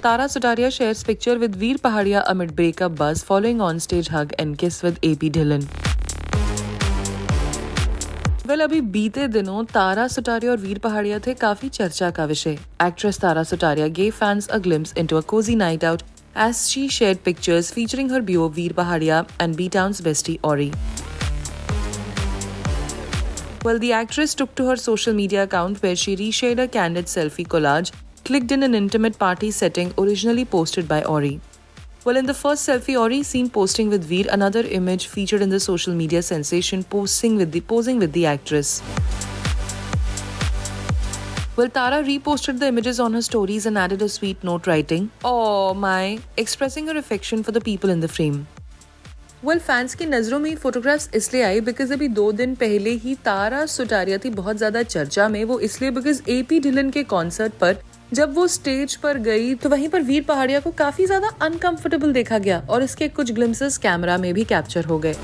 Tara Sutaria shares picture with Veer Pahadia amid breakup buzz following on-stage hug and kiss with AP Dhillon. अभी बीते दिनों तारा सुटारिया और वीर पहाड़िया थे काफी चर्चा का विषय. Actress Tara Sutaria gave fans a glimpse into a cozy night out as she shared pictures featuring her beau Veer Pahadia and B-Town's bestie Ori. The actress took to her social media account where she reshared a candid selfie collage clicked in an intimate party setting originally posted by Ori. In the first selfie, Ori seen posting with Veer, another image featured in the social media sensation posing with the actress. Tara reposted the images on her stories and added a sweet note writing, "Oh my," expressing her affection for the people in the frame. Fans की नजरों में photographs इसलिए आई because अभी 2 दिन पहले ही तारा सुटारिया थी बहुत ज्यादा चर्चा में. वो इसलिए बिकॉज AP ढिलन के कॉन्सर्ट पर जब वो स्टेज पर गई तो वहीं पर वीर पहाड़िया को काफी ज्यादा अनकंफर्टेबल देखा गया और इसके कुछ ग्लिम्सेस कैमरा में भी कैप्चर हो गए.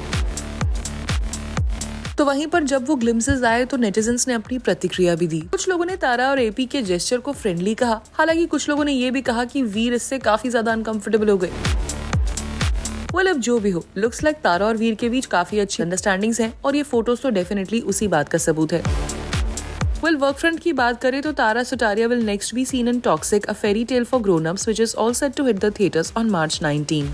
तो वहीं पर जब वो ग्लिम्सेस आए तो नेटिजन्स ने अपनी प्रतिक्रिया भी दी. कुछ लोगों ने तारा और AP के जेस्चर को फ्रेंडली कहा, हालांकि कुछ लोगों ने ये भी कहा कि वीर इससे काफी ज्यादा अनकंफर्टेबल हो गए. अब जो भी हो, लुक्स लाइक तारा और वीर के बीच काफी अच्छी अंडरस्टैंडिंग्स हैं और ये फोटोज तो डेफिनेटली उसी बात का सबूत है. वर्क फ्रंट की बात करें तो Tara Sutaria will next be seen in Toxic, a fairy tale for grown ups which is all set to hit the theatres on March 19.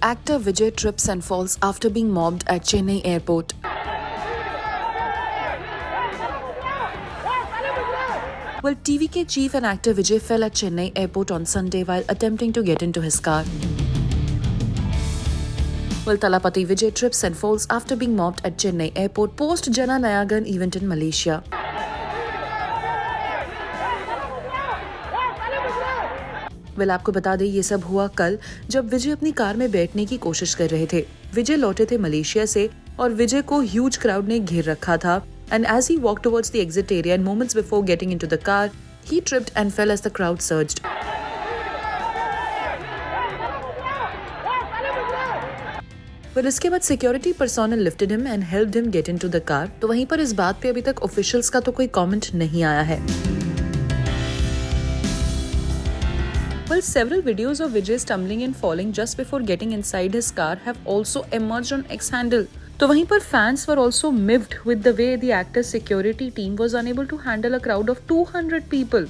Actor Vijay trips and falls after being mobbed at Chennai airport. TVK chief and actor Vijay fell at Chennai airport on Sunday while attempting to get into his car. Thalapathy Vijay trips and falls after being mobbed at Chennai airport post Jana Nayagan event in Malaysia. आपको बता दें ये सब हुआ कल जब विजय अपनी car में बैठने की कोशिश कर रहे थे. विजय लौटे थे मलेशिया से और विजय को ह्यूज क्राउड ने घेर रखा था. And as he walk towards the exit area and moments before getting into the car he tripped and fell as the crowd surged. इसके बाद security personnel lifted him and helped him get into the car. तो वहीं पर इस बात पे अभी तक ऑफिशियल्स का तो कोई कमेंट नहीं आया है. Several videos of Vijay stumbling and falling just before getting inside his car have also emerged on X handle. तो वहीं पर fans were also miffed with the way the actor's security team was unable to handle a crowd of 200 people.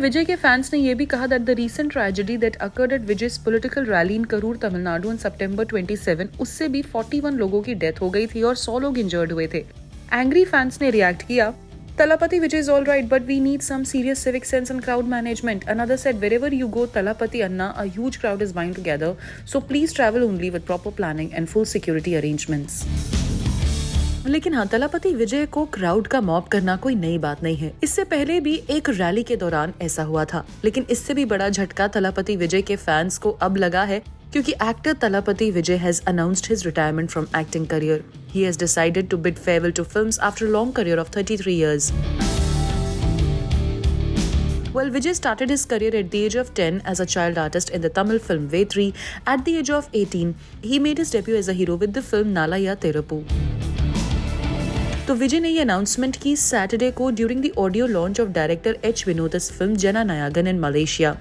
Vijay के fans ने ये भी कहा that the recent tragedy that occurred at Vijay's political rally in Karur, Tamil Nadu on September 27, उससे भी 41 लोगों की death हो गई थी और 100 लोग इंजर्ड हुए थे. Angry fans ने रिएक्ट किया, Thalapathy Vijay is all right, but we need some serious civic sense and crowd management. Another said, wherever you go, Thalapathy Anna, a huge crowd is bound to gather, so please travel only with proper planning and full security arrangements. लेकिन हाँ, तलापति विजय को crowd का mob करना कोई नई बात नहीं है. इससे पहले भी एक रैली के दौरान ऐसा हुआ था. लेकिन इससे भी बड़ा झटका तलापति विजय के फैंस को अब लगा है क्योंकि actor Thalapathy Vijay has announced his retirement from acting career. He has decided to bid farewell to films after a long career of 33 years. Well, Vijay started his career at the age of 10 as a child artist in the Tamil film Vetri. At the age of 18, he made his debut as a hero with the film Nalaya Thiruppu. तो विजय ने ये announcement की Saturday को during the audio launch of director H विनोदस फिल्म Jana Nayagan in Malaysia.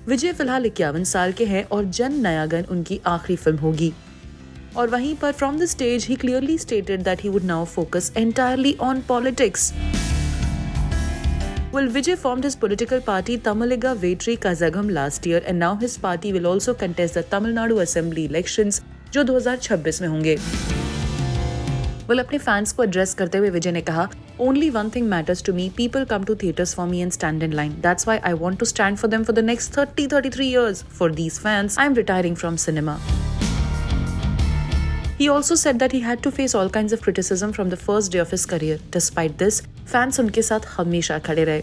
विजय फिलहाल 51 साल के हैं और जन नायागन उनकी आखिरी फिल्म होगी। और वहीं पर from the stage he clearly stated that he would now focus entirely on politics. Well, Vijay formed his political party Tamiliga Vetri Kazhagam last year and now his party will also contest the Tamil Nadu Assembly elections जो 2026 में होंगे। Well, अपने fans को address करते हुए विजय ने कहा, Only one thing matters to me. People come to theatres for me and stand in line. That's why I want to stand for them for the next 33 years. For these fans, I'm retiring from cinema. He also said that he had to face all kinds of criticism from the first day of his career. Despite this, fans उनके साथ हमेशा खड़े रहे.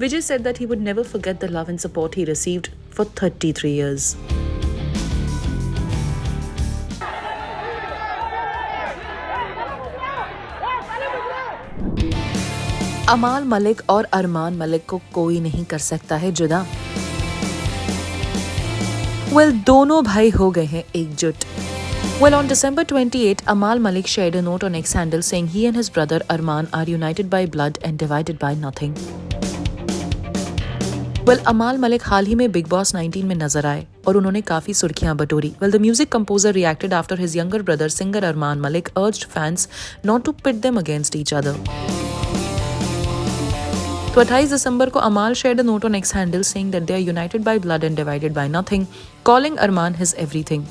Vijay said that he would never forget the love and support he received for 33 years. अमाल मलिक और अरमान मलिक को कोई नहीं कर सकता है जुदा। Well, दोनों भाई हो गए हैं एकजुट। Well, on December 28, Amal Malik shared a note on X handle saying he and his brother Arman are united by blood and divided by nothing. Well, Amal Malik हाल ही में बिग बॉस 19 में नजर आए और उन्होंने काफी सुर्खियां बटोरी. Well, the music composer reacted after his younger brother singer Arman Malik urged fans not to pit them against each other. तो 28 दिसंबर को अमाल shared a note on X handle saying that they are united by blood and divided by nothing, calling Arman his everything.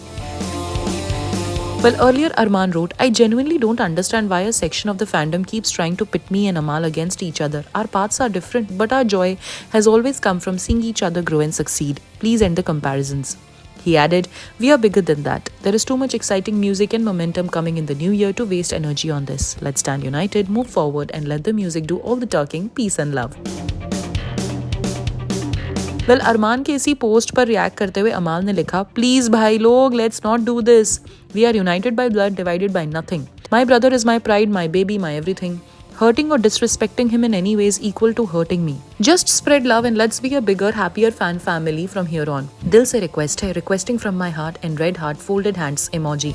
Well, earlier Arman wrote, I genuinely don't understand why a section of the fandom keeps trying to pit me and Amal against each other. Our paths are different, but our joy has always come from seeing each other grow and succeed. Please end the comparisons. He added, we are bigger than that. There is too much exciting music and momentum coming in the new year to waste energy on this. Let's stand united, move forward and let the music do all the talking. Peace and love. Well, अरमान के इसी post पर react करते हुए अमाल ने लिखा, please भाई लोग, let's not do this. We are united by blood, divided by nothing. My brother is my pride, my baby, my everything. Hurting or disrespecting him in any way is equal to hurting me. Just spread love and let's be a bigger, happier fan family from here on. दिल से request है, requesting from my heart and red heart folded hands emoji.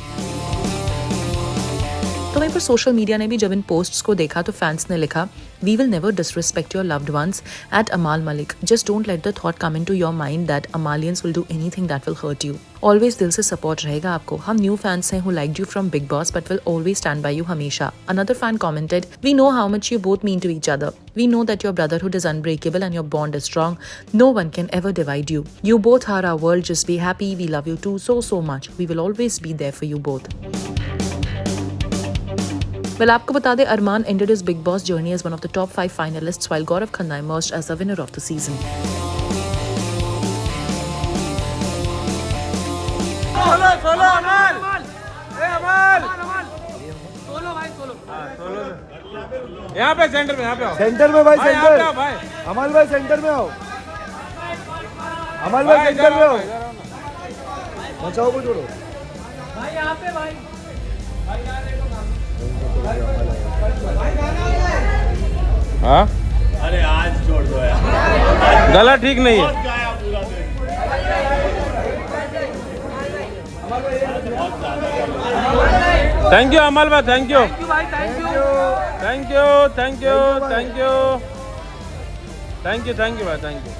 तो वहीं पर social media ने भी जब इन posts को देखा तो फैंस ने लिखा, We will never disrespect your loved ones at Amal Malik. Just don't let the thought come into your mind that Amalians will do anything that will hurt you. Always दिल से support रहेगा आपको. हम new fans हैं who liked you from Big Boss but will always stand by you हमेशा. Another fan commented, We know how much you both mean to each other. We know that your brotherhood is unbreakable and your bond is strong. No one can ever divide you. You both are our world. Just be happy. We love you too so much. We will always be there for you both. Well, आपको बता दें, अरमान ended his Big Boss journey as one of the top 5 finalists while Gaurav Khanna emerged as the winner of the season. Solo Amal, A Amal, solo भाई solo. यहाँ पे centre में, यहाँ पे आओ. सेंटर में भाई, सेंटर. भाई. अमल भाई सेंटर में आओ. अमल भाई सेंटर में आओ. बचाओ को छोड़ो. भाई यहाँ पे भाई. हाँ? अरे आज छोड़ दो यार. गला ठीक नहीं है. थैंक यू अमल भाई, थैंक यू. थैंक यू भाई, थैंक यू.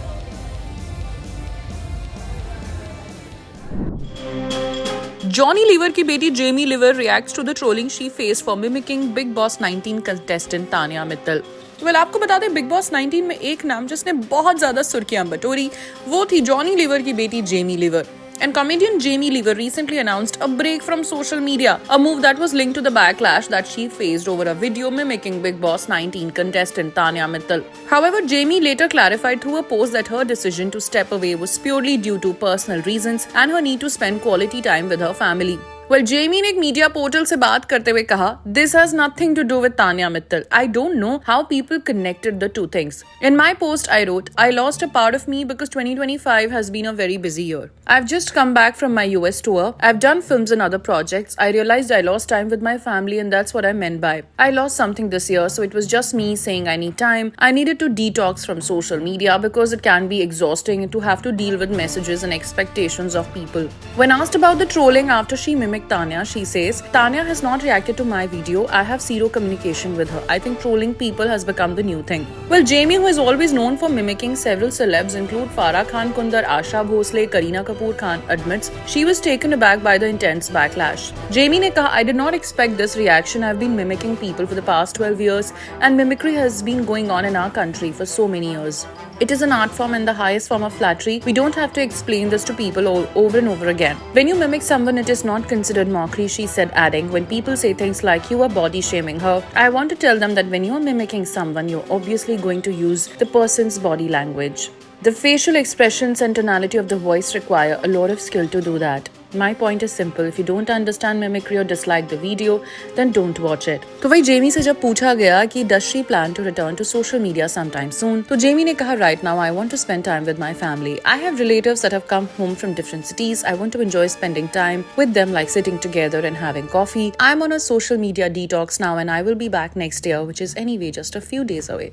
Johnny Lever की बेटी Jamie Lever reacts to the trolling she faced for mimicking Big Boss 19 contestant Tania Mittal. Well, आपको बता दें, Big Boss 19 में एक नाम जिसने बहुत ज्यादा सुर्खियां बटोरी वो थी Johnny Lever की बेटी Jamie Lever. And comedian Jamie Lever recently announced a break from social media, a move that was linked to the backlash that she faced over a video mimicking Big Boss 19 contestant Tanya Mittal. However, Jamie later clarified through a post that her decision to step away was purely due to personal reasons and her need to spend quality time with her family. Well, Jamie ने एक media portal से बात करते हुए कहा, "This has nothing to do with Tanya Mittal. I don't know how people connected the two things. In my post, I wrote, I lost a part of me because 2025 has been a very busy year. I've just come back from my US tour. I've done films and other projects. I realized I lost time with my family, and that's what I meant by I lost something this year. So it was just me saying I need time. I needed to detox from social media because it can be exhausting to have to deal with messages and expectations of people." When asked about the trolling after she mimicked Tanya, she says, "Tanya has not reacted to my video. I have zero communication with her. I think trolling people has become the new thing." Well, Jamie, who is always known for mimicking several celebs, include Farah Khan Kundar, Asha Bhosle, Kareena Kapoor Khan, admits she was taken aback by the intense backlash. Jamie ne kaha, "I did not expect this reaction. I've been mimicking people for the past 12 years, and mimicry has been going on in our country for so many years. It is an art form and the highest form of flattery. We don't have to explain this to people over and over again. When you mimic someone, it is not considered mockery," she said, adding, "When people say things like you are body shaming her, I want to tell them that when you are mimicking someone, you're obviously going to use the person's body language. The facial expressions and tonality of the voice require a lot of skill to do that. My point is simple. If you don't understand mimicry or dislike the video, then don't watch it." तो वही Jamie से जब पूछा गया कि does she plan to return to social media sometime soon, तो Jamie ने कहा, "Right now I want to spend time with my family. I have relatives that have come home from different cities. I want to enjoy spending time with them, like sitting together and having coffee. I'm on a social media detox now, and I will be back next year, which is anyway just a few days away."